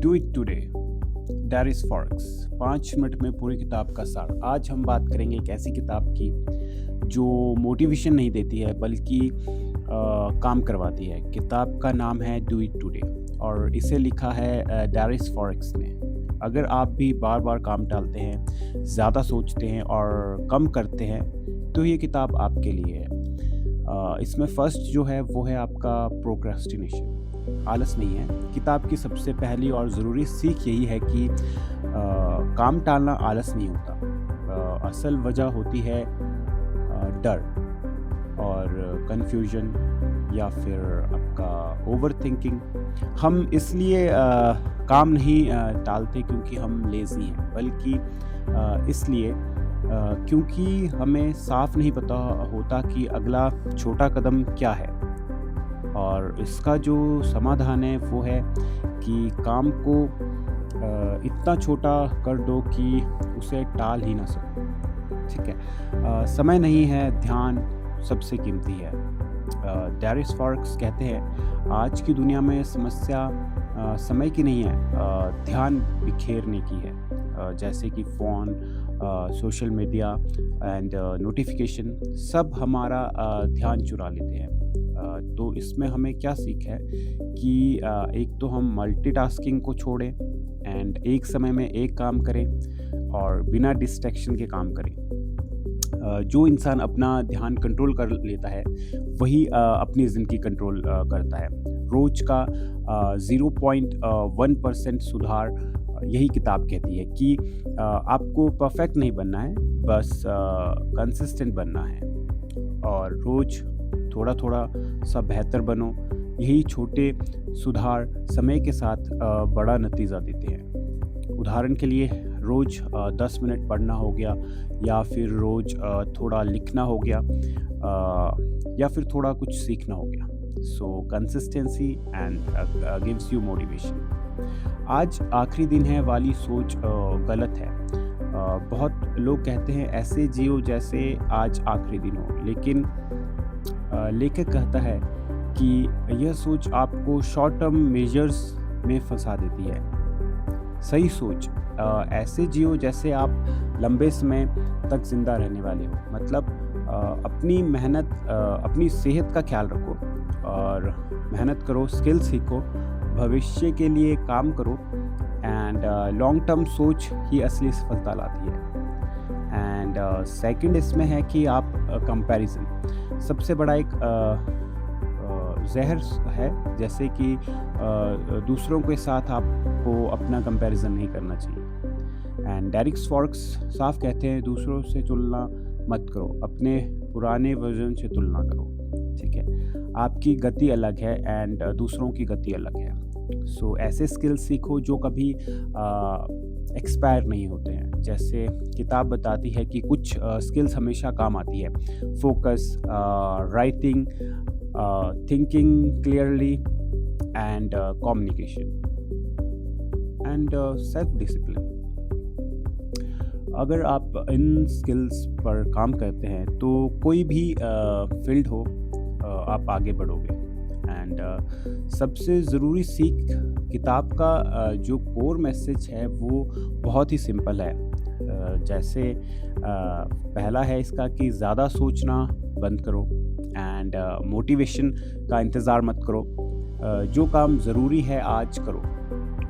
Do it today, there is forks. 5 minute में पूरी किताब का सार। आज हम बात करेंगे एक ऐसी किताब की जो मोटिवेशन नहीं देती है बल्कि काम करवाती है। किताब का नाम है डू इट टुडे और इसे लिखा है डैरिस फॉरेक्स ने। अगर आप भी बार बार काम टालते हैं, ज़्यादा सोचते हैं और कम करते हैं तो ये किताब आपके लिए है। इसमें फर्स्ट जो है वो है आपका प्रोक्रेस्टिनेशन, आलस नहीं है। किताब की सबसे पहली और ज़रूरी सीख यही है कि काम टालना आलस नहीं होता। असल वजह होती है डर और कन्फ्यूजन या फिर आपका ओवर थिंकिंग। हम इसलिए काम नहीं टालते क्योंकि हम लेज़ी हैं, बल्कि इसलिए क्योंकि हमें साफ नहीं पता होता कि अगला छोटा कदम क्या है। और इसका जो समाधान है वो है कि काम को इतना छोटा कर दो कि उसे टाल ही ना सको। ठीक है, समय नहीं है, ध्यान सबसे कीमती है। डैरिस फॉरेक्स कहते हैं आज की दुनिया में समस्या समय की नहीं है, ध्यान बिखेरने की है। जैसे कि phone, social media and notification सब हमारा ध्यान चुरा लेते हैं। तो इसमें हमें क्या सीख है कि एक तो हम मल्टीटास्किंग को छोड़ें एंड एक समय में एक काम करें और बिना डिस्ट्रैक्शन के काम करें। जो इंसान अपना ध्यान कंट्रोल कर लेता है वही अपनी ज़िंदगी कंट्रोल करता है। रोज़ का 0.1% सुधार, यही किताब कहती है कि आपको परफेक्ट नहीं बनना है, बस कंसिस्टेंट बनना है और रोज़ थोड़ा थोड़ा सा बेहतर बनो। यही छोटे सुधार समय के साथ बड़ा नतीजा देते हैं। उदाहरण के लिए रोज़ 10 मिनट पढ़ना हो गया, या फिर रोज़ थोड़ा लिखना हो गया, या फिर थोड़ा कुछ सीखना हो गया। सो consistency and gives you motivation. आज आखिरी दिन है वाली सोच गलत है। बहुत लोग कहते हैं ऐसे जियो जैसे आज आखिरी दिन हो, लेकिन लेखक कहता है कि यह सोच आपको शॉर्ट टर्म मेजर्स में फंसा देती है। सही सोच ऐसे जियो जैसे आप लंबे समय तक ज़िंदा रहने वाले हो। मतलब अपनी मेहनत, अपनी सेहत का ख्याल रखो और मेहनत करो, स्किल सीखो, भविष्य के लिए काम करो एंड लॉन्ग टर्म सोच ही असली सफलता लाती है। एंड सेकंड इसमें है कि आप कंपैरिजन सबसे बड़ा एक ज़हर है। जैसे कि दूसरों के साथ आपको अपना कंपैरिजन नहीं करना चाहिए। एंड डैरिस फॉरेक्स साफ कहते हैं दूसरों से तुलना मत करो, अपने पुराने वर्जन से तुलना करो। ठीक है, आपकी गति अलग है एंड दूसरों की गति अलग है। सो ऐसे स्किल सीखो जो कभी एक्सपायर नहीं होते हैं। जैसे किताब बताती है कि कुछ स्किल्स हमेशा काम आती है। Focus, writing, thinking clearly and communication and self discipline. अगर आप इन स्किल्स पर काम करते हैं तो कोई भी फील्ड हो, आप आगे बढ़ोगे। एंड सबसे ज़रूरी सीख किताब का जो कोर मैसेज है वो बहुत ही सिंपल है। जैसे पहला है इसका कि ज़्यादा सोचना बंद करो एंड मोटिवेशन का इंतज़ार मत करो। जो काम ज़रूरी है आज करो,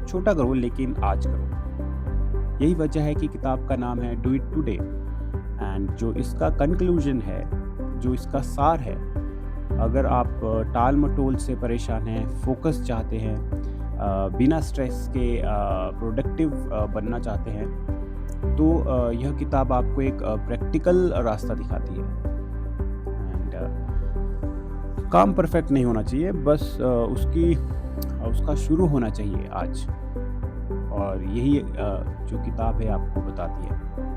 छोटा करो लेकिन आज करो। यही वजह है कि किताब का नाम है डू इट टुडे। एंड जो इसका कंक्लूजन है, जो इसका सार है, अगर आप टाल मटोल से परेशान हैं, फोकस चाहते हैं, बिना स्ट्रेस के प्रोडक्टिव बनना चाहते हैं, तो यह किताब आपको एक प्रैक्टिकल रास्ता दिखाती है। एंड काम परफेक्ट नहीं होना चाहिए, बस उसका शुरू होना चाहिए आज। और यही जो किताब है आपको बताती है।